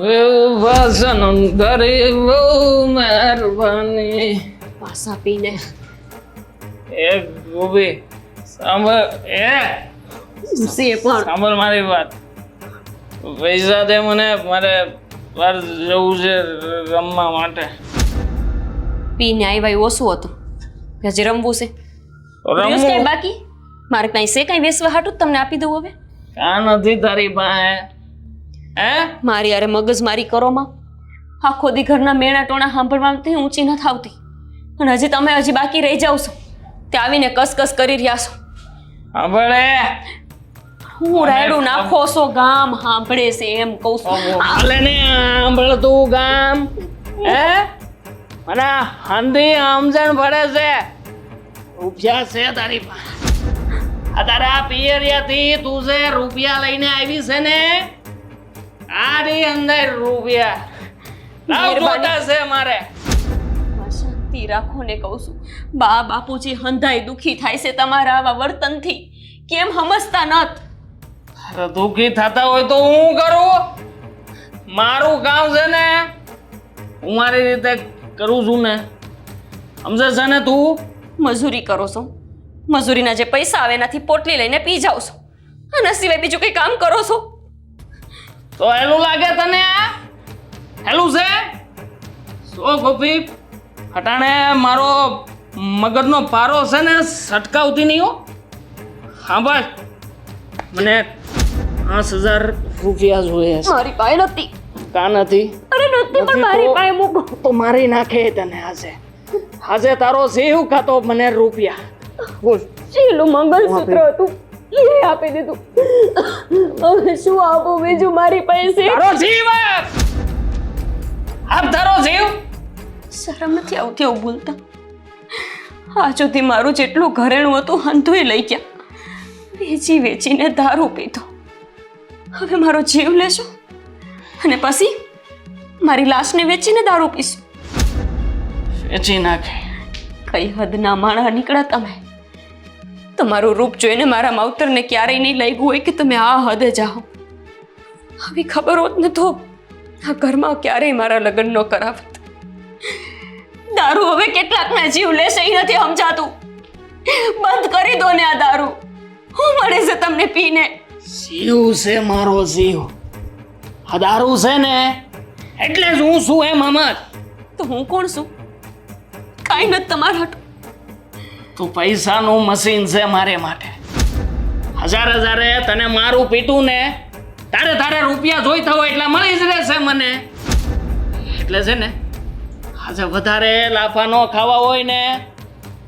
વાસન ઘરે બહુ મહેરબાની પાસા પીને એક ગોબી સાંભળ સે પણ સાંભળ મારી વાત પૈસા દે મને મારે બહાર જવું છે રમવા માટે પીને આવ્યા એવું ઓછું હતું હજી રમવું છે રહ્યું છે કાંઈ બાકી મારે કાંઈ છે કાંઈ વેસવા હાટું તમને આપી દઉં હવે કાં નથી તારી પાસે હે મારી અરે મગજ મારી કરોમાં આખો દી ઘરના મેણા ટોણા સાંભળવાથી ઊંચી નથી આવતી અને હજી બાકી રહી જાવ છો તે આવીને કસકસ કરી રહ્યા છો સાંભળે હું રાયડું નાખો છો ગામ સાંભળે છે એમ કહું છું હાલે ને સાંભળ તું ગામ હે મને હંધી સમજણ પડે છે રૂપિયા છે તારી પાસે આ તારા પિયરિયાથી તું છે રૂપિયા લઈને આવી છે ને આની અંદર રૂપિયા લાવ જોતા છે મારે શાંતિ રાખો ને કહું છું બા બાપુજી હંધાઈ દુખી થાય છે તમારા આવા વર્તનથી કેમ સમજતા નત અરે દુખી થતા હોય તો હું કરું મારું કામ છે ને હું મારી રીતે કરું છું ને સમજે છે ને તું મજૂરી કરો છો મજૂરીના જે પૈસા આવે એનાથી પોટલી લઈને પી જાવ છો આના સિવાય બીજું કંઈ કામ કરો છો તો હેલું લાગે તને હેલું છે સો ગોપી હટાણે મારો મગજનો પારો છે ને સટકાવતી નહીં હો હા ભાઈ મને 5000 રૂપિયા જોઈએ છે મારી પાસે નથી કા નથી અરે નથી પણ મારી પાસે મૂકો તો મારી નાખે તને આજે તારો જીવ ખાતો મને રૂપિયા બોલ ચીલું મંગલસૂત્ર હતું એ આપી દીધું હવે શું આપું બીજું મારી પાસે તારો જીવ આપ તારો જીવ શરમ નથી આવતી આવું બોલતા આ સુધી મારું જેટલું ઘરેણું હતું હંધુય લઈ ગયા વેચીને દારૂ પીધો હવે મારો જીવ લેશો અને પછી મારી લાશને વેચીને દારૂ પીશું વેચી નાખે કઈ હદના માણા નીકળ્યા તમે તમારું રૂપ જોઈને મારા માવતરને ક્યારેય નહીં લાગ્યું હોય કે તમે આ હદે જાઓ આવી ખબર હોત ને તો આ ઘરમાં ક્યારેય મારા લગ્ન ન કરાવત દારૂ હવે કેટલાકના જીવ લેશે એ નથી સમજાતું બંધ કરી દો ને આ દારૂ શું મળે છે તમને પીને જીવ છે મારો જીવ આ દારૂ છે ને એટલે જ હું છું એમ મમત તો હું કોણ છું કાંઈ નથી તમારા હાટું તું પૈસાનું મશીન છે મારે માટે હજારે તને મારું પીટું ને તારે રૂપિયા જોઈતા હોય એટલે મળી જ રહેશે મને એટલે છે ને આજે વધારે લાફા ન ખાવા હોય ને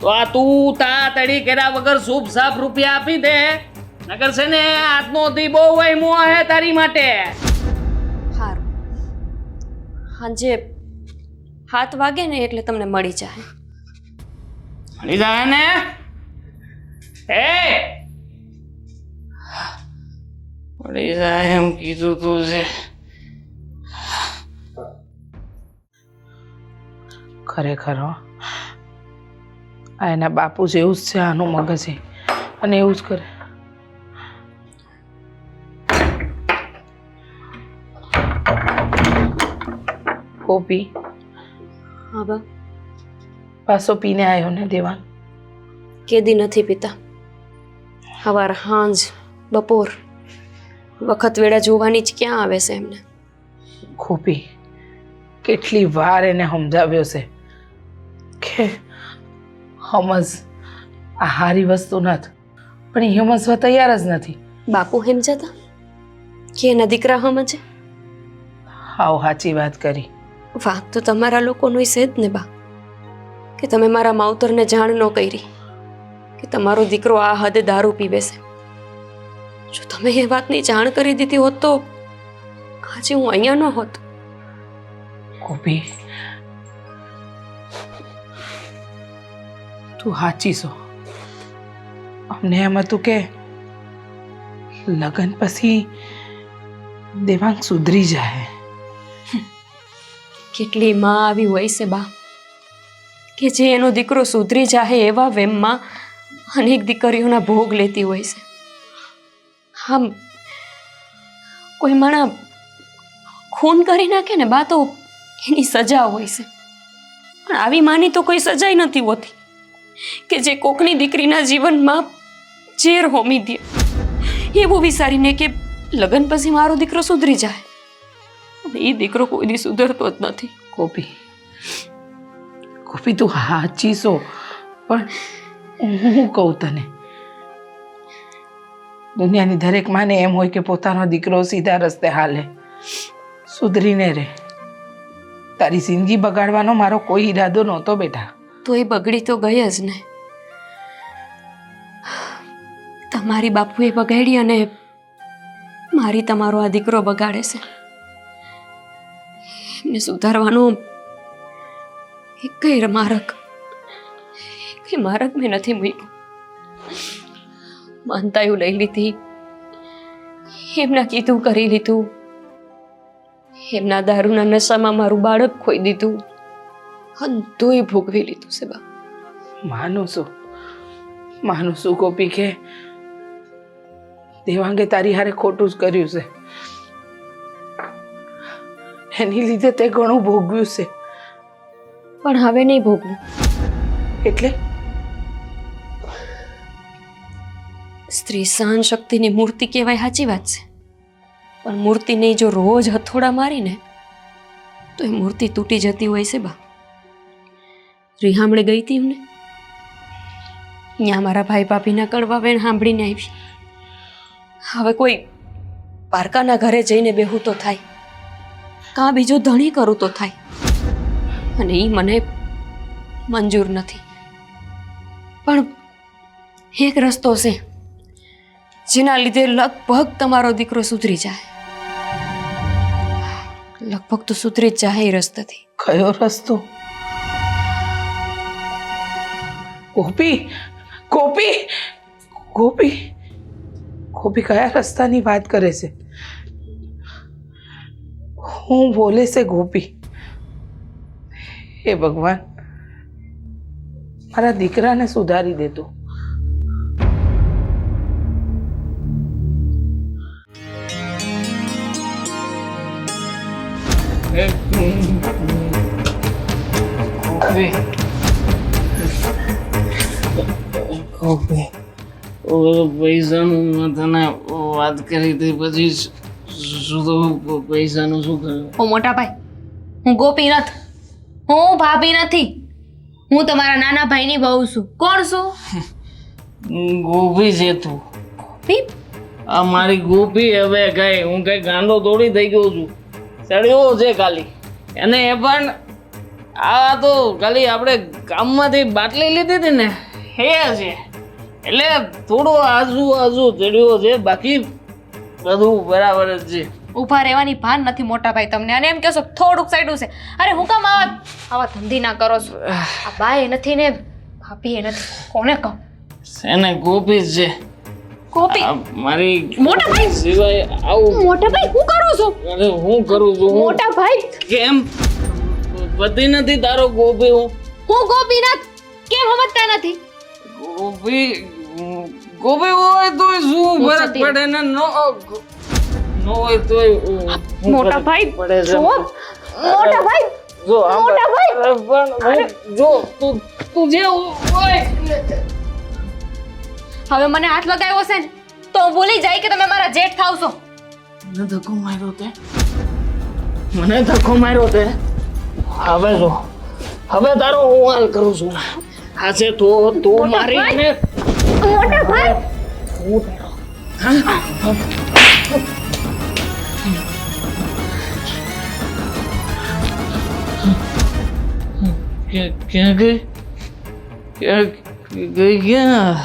તો આ તું તા તડી કર્યા વગર શુભ સાફ રૂપિયા આપી દે નગર છે ને આજનો દી બહુ વહેમો હે તારી માટે સારું સાંજે 7 વાગે ને એટલે તમને મળી જાય મળી જાય ને મળી જાય એમ કીધું તું છે ખરેખર આ એના બાપુ જેવું જ છે આનું મગજ અને એવું જ કરે ગોપી હા બા પાછો પીને આવ્યો ને દેવાન કેદી નથી પીતા સવાર સાંજ બપોર વખત વેળા જોવાની જ ક્યાં આવે છે એમને ગોપી કેટલી વાર એને સમજાવ્યો છે કે સમજ આ હારી વસ્તુ નથી પણ એ સમજવા તૈયાર જ નથી બાપુ સમજાતા કે એના દીકરા સમજે હાવ સાચી વાત કરી વાત તો તમારા લોકોનું છે જ ને બા કે તમે મારા માવતરને જાણ ન કરી કે તમારો દીકરો આ હદે દારૂ પીવે છે જો તમે એ વાતની જાણ કરી દીધી હોત તો આજે હું અહીંયા ન હોત ગોપી તું સાચી છો અમને એમ હતું કે લગ્ન પછી દેવાંગ સુધરી જાય કેટલી માં આવી હોય છે બા કે જે એનો દીકરો સુધરી જાય એવા વેમમાં અનેક દીકરીઓના ભોગ લેતી હોય છે આમ કોઈ માણા ખૂન કરી નાખે ને બા તો એની સજા હોય છે, પણ આવી માની તો કોઈ સજાઈ નથી હોતી કે જે કોકની દીકરીના જીવનમાં ઝેર હોમી દે, એવું વિચારીને કે લગ્ન પછી મારો દીકરો સુધરી જાય, અને એ દીકરો કોઈ દી સુધરતો જ નથી. ગોપી, ગોપી તું સાચી છો, પણ હું કહું તને, દુનિયાની દરેક માને એમ હોય કે પોતાનો દીકરો સીધા રસ્તે હાલે, સુધરીને રહે. તારી જિંદગી બગાડવાનો મારો કોઈ ઈરાદો નહોતો બેટા. તો એ બગડી તો ગઈ જ ને. તમારી બાપુએ બગાડી અને મારી તમારો આ દીકરો બગાડે છે. એમને સુધારવાનો કઈ માર્ગ મેં નથી મૂક્યું. માનતાયું લઈ લીધી, એમના કીધું કરી લીધું, એમના દારૂના નશામાં મારું બાળક ખોઈ દીધું, તોય ભોગવી લીધું છે બા. માનું છું ગોપી કે દેવાંગે તારી હારે ખોટું જ કર્યું છે, એની લીધે તે ઘણું ભોગવ્યું છે. પણ હવે નહીં ભોગવું. એટલે સ્ત્રી સહન શક્તિની મૂર્તિ કહેવાય, સાચી વાત છે, પણ મૂર્તિને જો રોજ હથોડા મારીને તો એ મૂર્તિ તૂટી જતી હોય છે બા. રીહામણે ગઈ હતી એમને, ત્યાં મારા ભાઈ ભાભીના કડવા વેણ સાંભળીને આવી. હવે કોઈ પારકાના ઘરે જઈને બેહું તો થાય, કાં બીજો ધણી કરું તો થાય, અને એ મને મંજૂર નથી. પણ એક રસ્તો છે જેના લીધે લગભગ તમારો દીકરો સુધરી જાય. લગભગ તો સુધરી જ જાય એ રસ્તાથી. કયો રસ્તો? ગોપી, ગોપી, ગોપી, ગોપી કયા રસ્તાની વાત કરે છે? હું બોલે છે ગોપી? હે ભગવાન, મારા દીકરાને સુધારી દેતો. પૈસાનું મેં તને વાત કરી હતી, પછી શું પૈસાનું શું કર્યું? ઓ મોટા ભાઈ, હું ગોપી નથી, હું ભાભી નથી, હું તમારા નાના ભાઈની બહુ છું. કોણ છું? ગોપી છે તું. ગોપી? આ મારી ગોપી હવે કઈ હું કઈ ગાંડો દોડી થઈ ગયો છું. ચડ્યો છે ખાલી એને, એ પણ આ તો ખાલી આપણે ગામમાંથી બાટલી લીધી હતી ને એ છે, એટલે થોડો આજુ ચડ્યો છે, બાકી બધું બરાબર જ છે. ઊભા રહેવાની ભાન નથી મોટા ભાઈ તમને, અને એમ કહેશો થોડુંક સાઈડું છે. અરે હું કામ આવા ધંધી ના કરો છો? આ બાએ નથી ને ભાભીએ નથી, કોને કહું? એને ગોપી જ છે. ગોપી? આ મારી મોટા ભાઈ સિવાય આવું. મોટા ભાઈ હું કરું છું? અરે હું કરું છું? મોટા ભાઈ કેમ પતિ નથી તારો ગોપી? હું ગોપી નથી, કેમ સમજતા નથી? ગોપી હોય તો શું ફરક પડે ને? નો હોય તો મોટા ભાઈ પડે છે. જો મોટા ભાઈ, જો મોટા ભાઈ. પણ જો તું જે હોય. હવે મને હાથ લગાવ્યો છે ને તો હું ભૂલી જાય કે તમે મારા જેઠ થાવ છો. મને ધક્કો માર્યો તે. હવે જો, હવે તારો હું હાલ કરું છું. હા છે તો તું મારી ને મોટા ભાઈ હું ક્યાં ગઈ? ક્યાં?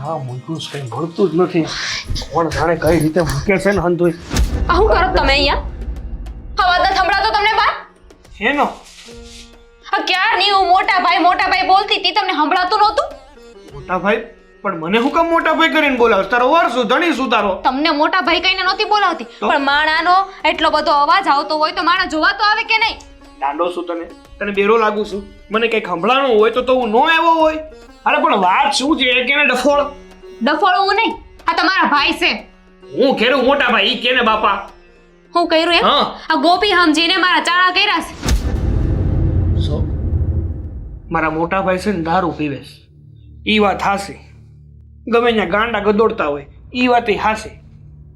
હા મૂક્યું છે, મળતું જ નથી. કોણ જાણે કઈ રીતે મૂકે છે ને હંધોય. આ શું કરો તમે અહીંયા? અવાજ નથી સંભળાતો તમને બા? એનો આ ક્યારની હું મોટા ભાઈ બોલતી હતી, તમને સંભળાતું નહોતું? મોટા ભાઈ? પણ મને હું કામ મોટા ભાઈ કરીને બોલાવ? તારો વર શું, ધણી શું તારો? તમને મોટા ભાઈ કહીને નહોતી બોલાવતી, પણ માણાનો એટલો બધો અવાજ આવતો હોય તો માણા જોવા તો આવે કે નહીં? દાંડો શું તને? તને બેરો લાગુ છું? મને કંઈક સંભળાણું હોય તો હું નો આવ્યો હોય. અરે પણ વાત શું છે કે ને ડફોળ ડફોળું હું નહીં, આ તમારા ભાઈ છે. હું ખેરું મોટા ભાઈ ઈ કેને બાપા. હું કર્યું એમ? હા. આ ગોપી સમજીને મારા ચાળા કર્યા છે. સો મારા મોટા ભાઈ છે ને દારૂ પીવે છે, ઈ વાત હાસી. ગમે ત્યાં ગાંડા ગદોડતા હોય ઈ વાત હાસી,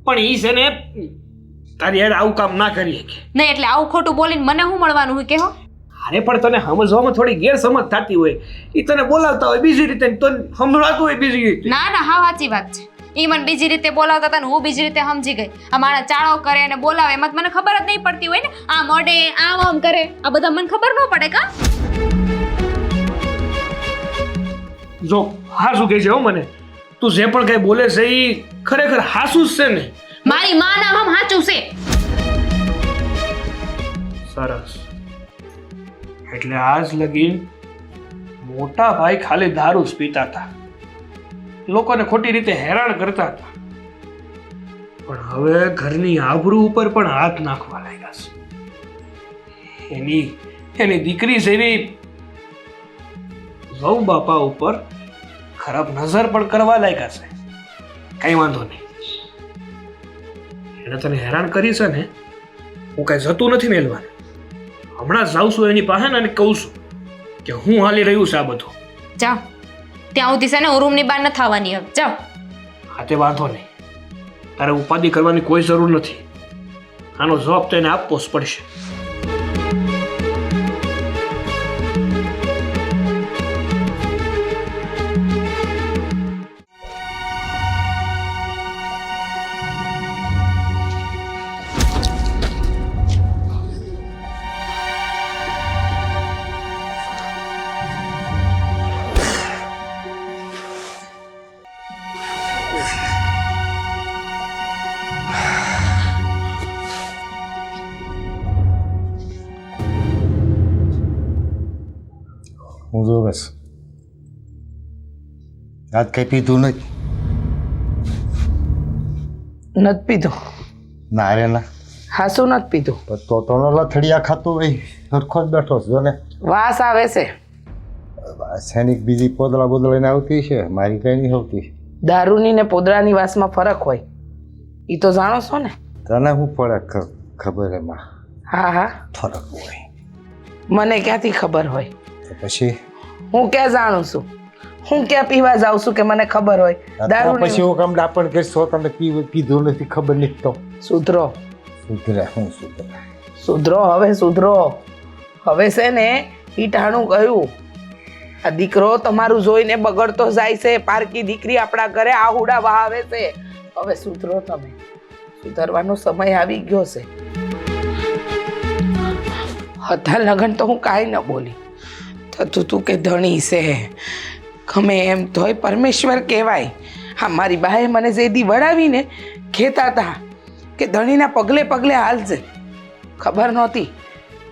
પણ ઈ છે ને તારી યાર આવું કામ ના કરી શકે. નહીં એટલે આવું ખોટું બોલીને મને શું મળવાનું હોય કહો? અરે પણ તને સમજવામાં થોડી ગેરસમજ થતી હોય, ઈ તને બોલાવતા હોય બીજી રીતે ને તને સંભળાતું હોય બીજી રીતે. ના ના, હા સાચી વાત છે. ઈ મને બીજી રીતે બોલાવતા હતા ને હું બીજી રીતે સમજી ગઈ. આ મારા ચાળો કરે અને બોલાવે એમાં તો મને ખબર જ નહીં પડતી હોય ને. આમ અડે આમ કરે, આ બધા મને ખબર ન પડે કા? જો હાસુ કહે છે હો મને, તું જે પણ કઈ બોલે છે ઈ ખરેખર હાસુ જ છે ને. મારી માં ના હમ સાચું છે. સરસ. એટલે આજ લગીન મોટા ભાઈ ખાલી દારૂ જ પીતા હતા, લોકોને ખોટી રીતે હેરાન કરતા હતા, પણ હવે ઘરની આબરૂ ઉપર પણ હાથ નાખવા લાગ્યા છે. એની દીકરી છે એની વહુ બાપા ઉપર ખરાબ નજર પણ કરવા લાગ્યા છે. કઈ વાંધો નહીં, એને તને હેરાન કરી છે ને, હું કઈ જતું નથી મેલવાનું. હમણાં જાઉં છું એની પાસે ને અને કહું છું કે હું હાલી રહ્યું છે આ બધું. જાઓ ત્યાં સુધી છે ને હું રૂમની બહાર ન થવાની હવે. જાઓ. હા તે વાંધો નહીં, તારે ઉપાધિ કરવાની કોઈ જરૂર નથી. આનો જવાબ તો એને આપવો જ પડશે. હું જો બસ આજ કઈ પીધું નથી. નથી પીધું? ના રે ના, હાસું નથી પીધું? તો લથડિયા ખાતું હોય સરખો જ બેઠો છે. જો ને વાસ આવે છે. સૈનિક બીજી પોદળા બોદળાને આવતી છે, મારી કઈ નહીં આવતી. દારૂની ને પોદળાની વાસમાં ફરક હોય, એ તો જાણો છો ને. તને શું ફરક ખબર એમાં? હા હા, ફરક હોય. મને ક્યાંથી ખબર હોય? તો પછી હું ક્યાં જાણું છું? હું ક્યાં પીવા જાઉં છું કે મને ખબર હોય? દારૂ પછી હું કામ ડાપણ કરશો, તમે પીધું નથી ખબર નહીં તો સુધરો. સુધરે હું સુધરે? સુધરો હવે સુધરો. હવે છે ને ઈ ટાણું કહ્યું, આ દીકરો તમારું જોઈને બગડતો જાય છે, પારકી દીકરી આપણા ઘરે આહુડા વહાવે છે. હવે સુધરો તમે, સુધરવાનો સમય આવી ગયો છે. હતા લગન તો હું કાંઈ ન બોલી, થતું તું કે ધણી છે, ગમે એમ તોય પરમેશ્વર કહેવાય. હા, મારી બાએ મને જેદી વળાવીને કહેતા હતા કે ધણીના પગલે પગલે હાલજે. ખબર નહોતી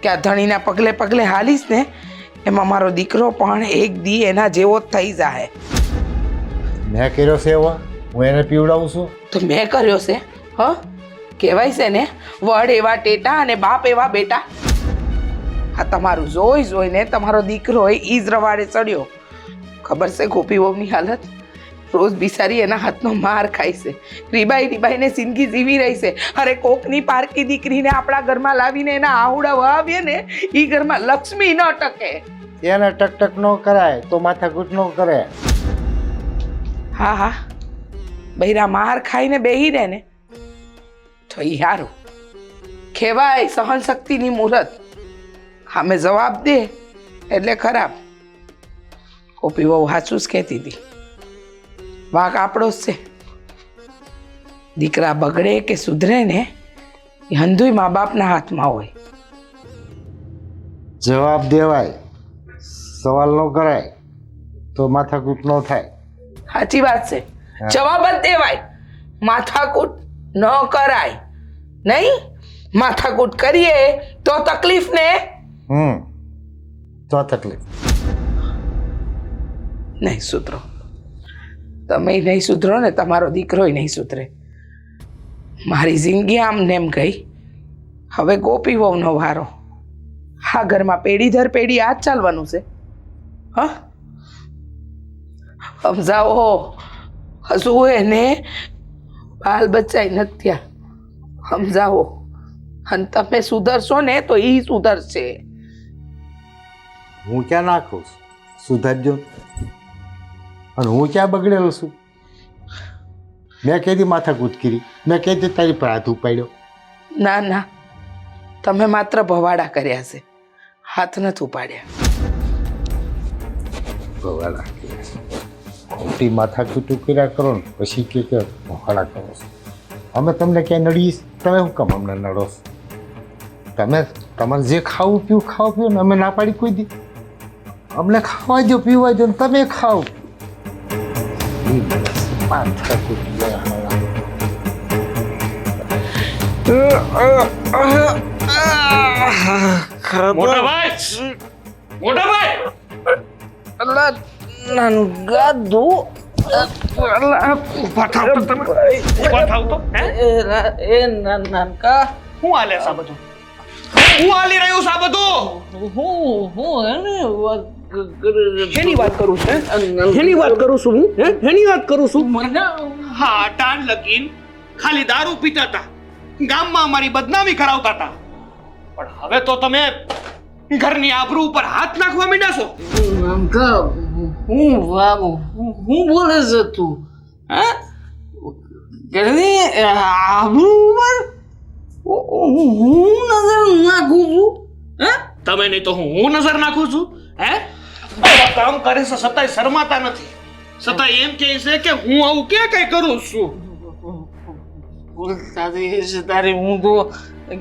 કે આ ધણીના પગલે પગલે હાલીશ ને એમાં મારો દીકરો પણ એક દી એના જેવો જ થઈ જાય. મેં કર્યો છે એવો? હું એને પીવડાવું છું તો મેં કર્યો છે? કહેવાય છે ને, વડ એવા ટેટા અને બાપ એવા બેટા. આ તમારું જોઈ જોઈને તમારો દીકરો ઈ જ રવાડે ચડ્યો. ખબર છે ગોપી વહુની હાલત? રોજ બિચારી એના હાથનો માર ખાય છે, રીબાઈ રીબાઈને જિંદગી જીવી રહી છે. અરે કોકની પારકી દીકરીને આપણા ઘરમાં લાવીને એના આહુડા વહાવીએ ને, ઈ ઘરમાં લક્ષ્મી ન ટકે. એને ટકટક ન કરાય તો માથાકૂટ ન કરે. હા હા, બૈરા માર ખાઈને બેહી રહે ને તો ઈ હારું કહેવાય. સહન શક્તિની મુહૂર્ત. સામે જવાબ દે એટલે ખરાબ. કોપી બહુ સાચું જ કહેતી હતી, વાંક આપણો જ છે. દીકરા બગડે કે સુધરે ને એ હંધુય મા બાપના હાથમાં હોય. જવાબ દેવાય, સવાલ ન કરાય તો માથાકૂટ ન થાય. સાચી વાત છે, જવાબ જ દેવાય, માથાકૂટ ન કરાય. નહીં માથાકૂટ કરીએ તો તકલીફ ને. તો તકલીફ નહીં સુધરો. તમે નહીં સુધરો ને તમારો દીકરોય નહીં સુધરે. મારી જિંદગી આમ ને એમ ગઈ, હવે ગોપી વહુનો વારો. હા, ઘરમાં પેઢી દર પેઢી આ જ ચાલવાનું છે. હા સમજાવો. હજુ એને બાલ બચ્ચાય નથી થયા. સમજાવો. અને તમે સુધરશો ને તો એ સુધરશે. હું ક્યાં નાખું સુધારજો. અને હું ક્યાં બગડેલો છું? મેં કીધી માથાકૂટ કરી, મેં કીધી તારી પર હાથ ઉપાડ્યો. ના ના, તમે માત્ર ભવાડા કર્યા છે, હાથ નથી ઉપાડ્યા. ભવાડા કર્યા છે. ખોટી માથાકૂટ કર્યા કરો ને પછી કે ભવાડા કરો છો. અમે તમને ક્યાંય નડીશ, તમે શું કામ અમને નડો છો? તમે તમારે જે ખાવું પીવું ખાઓ પીવો ને, અમે ના પાડી કોઈ દી. અમને ખાવા દો પીવા દો ને તમે ખાઓ. માથાકૂટ મોટા ભાઈ, મોટા ભાઈ, નાનું ગાધું. ઊભા થાવ તો તમે. ઊભા થાવ તો. હે? એ નાનકા હું હાલે છે આ બધું? હું હાલી રહ્યું છે આ બધું? હું એને એની વાત કરું છું. એની વાત કરું છું હું. હે? એની વાત કરું છું. હા, ટાણ લગીન ખાલી દારૂ પીતા હતા, ગામમાં અમારી બદનામી કરાવતા હતા, પણ હવે તો તમે ઘરની આબરૂ ઉપર હાથ નાખવા માંડ્યા છો. નાનકા, હું બોલે છે તું? હે? ઘરની આબરૂ ઉપર હું નજર નાખું છું? હે? તમે નહીં તો હું નજર નાખું છું? હે? આવા કામ કરે છે છતાંય શરમાતા નથી, છતાં એમ કહે છે કે હું આવું ક્યાં કઈ કરું છું. તારી હું તો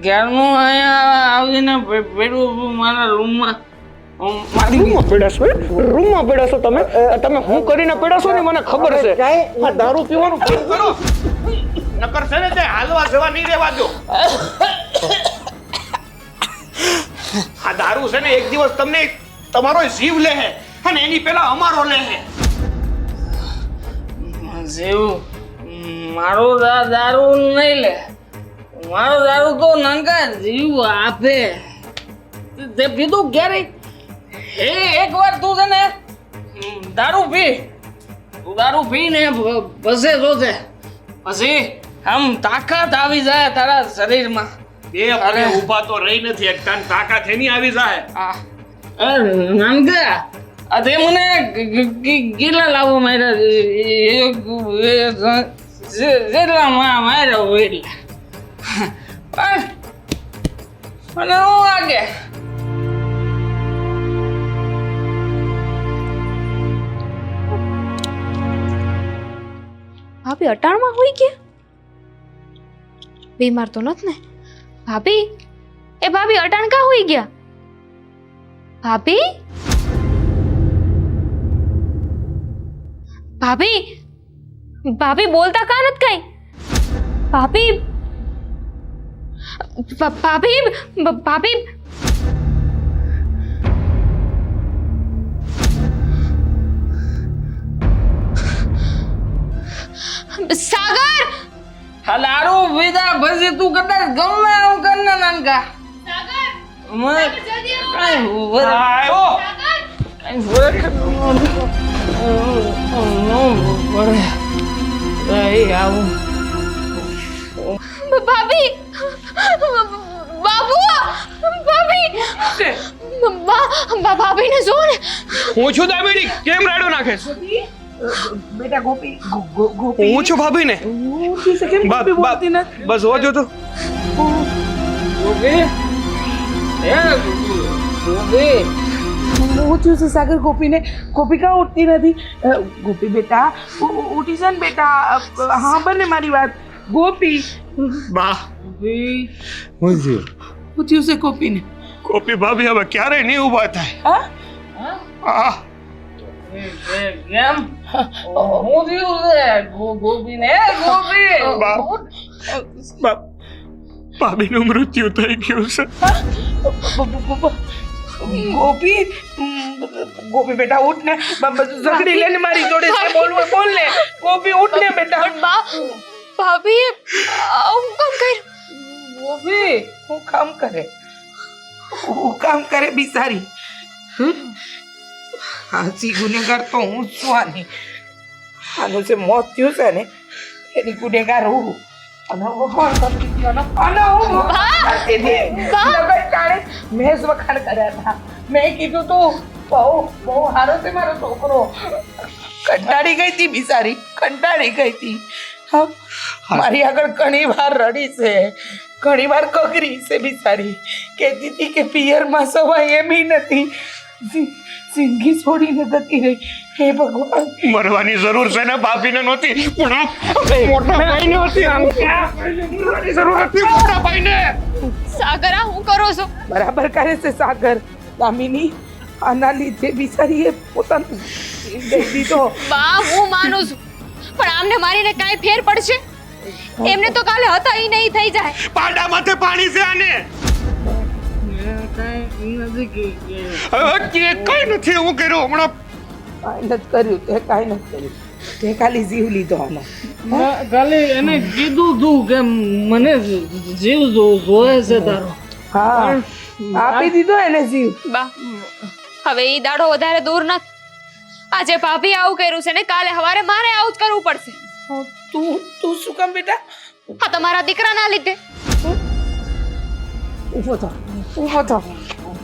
ક્યારનું અહીંયા આવીને પડ્યું મારા રૂમમાં. રૂમમાં પડ્યા છો? રૂમમાં પડ્યા છો તમે? તમે હું કરીને પડ્યા છો ને મને ખબર છે. આ દારૂ પીવાનું બંધ કરો, નકર છે ને તે હાલવા જવા નહીં રહેવા દો. આ દારૂ છે ને એક દિવસ તમને તમારો જીવ લે હે અને એની પહેલા અમારો લે હે. જેવું મારો દારૂ નહીં લે, મારો દારૂ તો નાનકા જીવ આપે. તે પીધું ક્યારે? એક વાર તું છે ને દારૂ પી, તું દારૂ પીને પછી જોજે, પછી આમ તાકાત આવી જાય તારા શરીરમાં. બે પગે ઊભા તો રહી નથી એકતા ને તાકાત એની આવી જાય. નાનકા આ તે મને કેટલા લાવો માર્યા, જેટલા માર્યા હોય એટલા મને શું લાગે? ભાભી અટાણમાં હોઈ ગયા? બીમાર તો નથી ને? ભાભી, એ ભાભી અટાણ કા હોઈ ગયા? ભાભી, ભાભી, ભાભી બોલતા કા નથી કઈ? ભાભી, ભાભી, ભાભી, સાગર! આ દારૂ પીધા પછી તું કદાચ ગમે એમ કર ને નાનકા. મને કઈ આવ્યો. ભાભી, બાબુ, ભાભી, ભાભીને જો ને. હું છું દામિની, કેમ રાડો નાખે? બેટા ગોપી હું છું ભાભીને. બસ હોજો તો. ઉઠ્યું છે સાગર ગોપીને. ગોપી કાં ઉઠતી નથી? ગોપી બેટા ઉઠી છે ને બેટા? હા બને મારી વાત. ગોપી બા, હું છે ઉઠ્યું છે ગોપીને. કોપી ભાભી હવે ક્યારેય નહીં ઊભા થાય. હા કેમ હું થયું છે ગોપીને? ગોપી ભાભીનું મૃત્યુ થઈ ગયું છે. ગોપી ગોપી બેટા ઉઠ ને. ઝઘડી લે ને મારી જોડે. બોલવું બોલ ને. ગોપી ઉઠ ને બેટા. ભાભી આવું કામ કર્યું? ગોપી હું કામ કરે? હું કામ કરે બિચારી. હાસી ગુનેગાર તો હું જ છું આની. આનું જે મોત થયું છે ને એની ગુનેગાર હું. અને હું કોણ કરતી હતી? અને હું કરતી હતી. લગન ટાણે મેં જ વખાણ કર્યા હતા. મેં કીધું તું બહુ સારો છે મારો છોકરો. કંટાળી ગઈ હતી બિચારી, કંટાળી ગઈ હતી. હા, મારી આગળ ઘણી વાર રડી છે, ઘણી વાર કગરી છે બિચારી. કહેતી હતી કે પિયરમાં સવાય એમી નથી, જિંદગી છોડીને જતી રહી. હે ભગવાન, મરવાની જરૂર છે ને ભાભીને નહોતી, પણ આ મોટા ભાઈને હતી. મરવાની જરૂર હતી મોટા ભાઈને. સાગર આ હું કરો છો? બરાબર કરે છે સાગર. દામિની, આના લીધે બિચારીએ પોતાનો જીવ દઈ દીધો. બા હું માનું છું, પણ આમને મારીને કાંઈ ફેર પડશે? એમને તો કાલે હતા ઈ નહીં થઈ જાય. પાડા માથે પાણી છે આને. કઈ નથી હું કર્યું હમણાં. કાંઈ નથી કર્યું તે, કાંઈ નથી કર્યું તે, ખાલી જીવ લીધો આનો. કાલે એને કીધું તું કે મને જીવ જોવે છે તારો. હા, આપી દીધો એને જીવ. બા હવે ઈ દાડો વધારે દૂર નથી. આજે ભાભી આવું કર્યું છે ને કાલે હવારે મારે આવું જ કરવું પડશે. તું શું કામ બેટા? આ તમારા દીકરાના લીધે. ઊભો થો, ઊભો થો,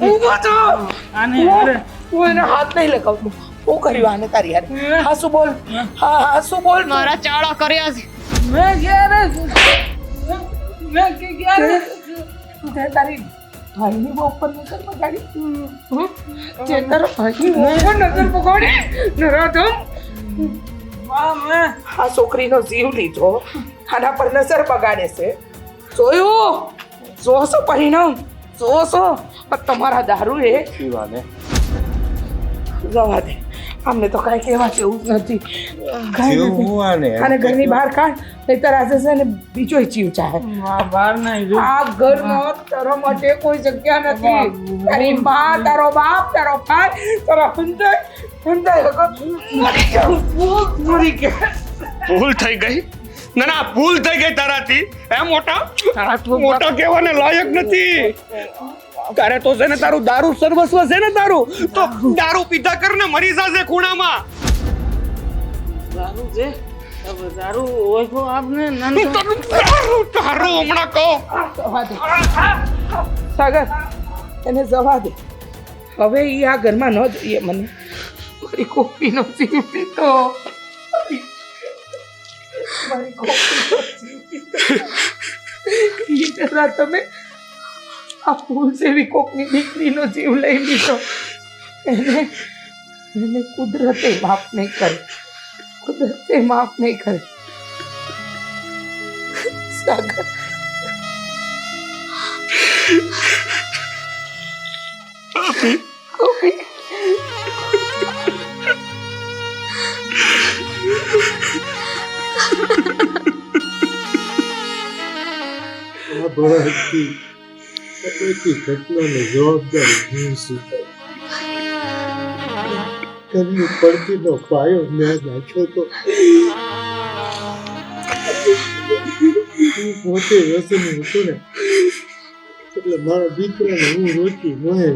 ઊભો થો. આને અરે હું એને હાથ નહીં લગાવતો. શું કર્યું આને તારી યાર? હા શું બોલ, હા શું બોલ. મારા ચાળા કર્યા છે. મેં ક્યારે તે તારી ભાઈની બહુ ઉપર નજર પગાડી. તે તારો ભાઈની બહુ ઉપર નજર પગાડી. નરાધમ, આ છોકરીનો જીવ લીધો, આના પર નજર બગાડે છે. જોયું? જોશો પરિણામ, જોશો. તમારા દારૂ એ જવા દે. અમને તો કાંઈ કહેવા જેવું જ નથી. કાંઈ જેવું નથી. હું આને આને ઘરની બહાર કાઢ, નહીંતર આજે છે ને બીજો જીવ ચાહે. બહાર નહીં જો. આ ઘરમાં તારા માટે કોઈ જગ્યા નથી. તારી માં, તારો બાપ, તારો ભાઈ, તારો હંધાય મરી જાઉં, મરી ગયા. ભૂલ થઈ ગઈ. ના ભૂલ થઈ ગઈ તારાથી. એ મોટા મોટા કહેવાને લાયક નથી. તારે તો છે ને તારું દારૂ સર્વસ્વ છે ને તારું, તો દારૂ પીધા કર ને મરી જાશે ખૂણામાં. દારૂ છે દારૂ હોય તો આપને તારું હમણાં કહો. જવા દે સાગર, એને જવા દે. હવે ઈ આ ઘરમાં ન જોઈએ. મને મારી કોપીનો જીવ પીતો, મારી કોપીનો જીવ પીતો. ઈ પહેલા તમે આ ફૂલ જેવી કોકની દીકરીનો જીવ લઈ લીધો. એને કુદરતે માફ નહીં કરે, કુદરતે માફ નહીં કરે. સાગર, કોપી આ ભરતથી બધી ઘટનાનો જવાબદાર હું છું. ઘરની પડતીનો પાયો મેં નાખ્યો તો. હું પોતે વ્યસની હતો ને, એટલે મારા દીકરાને હું રોકી મોહે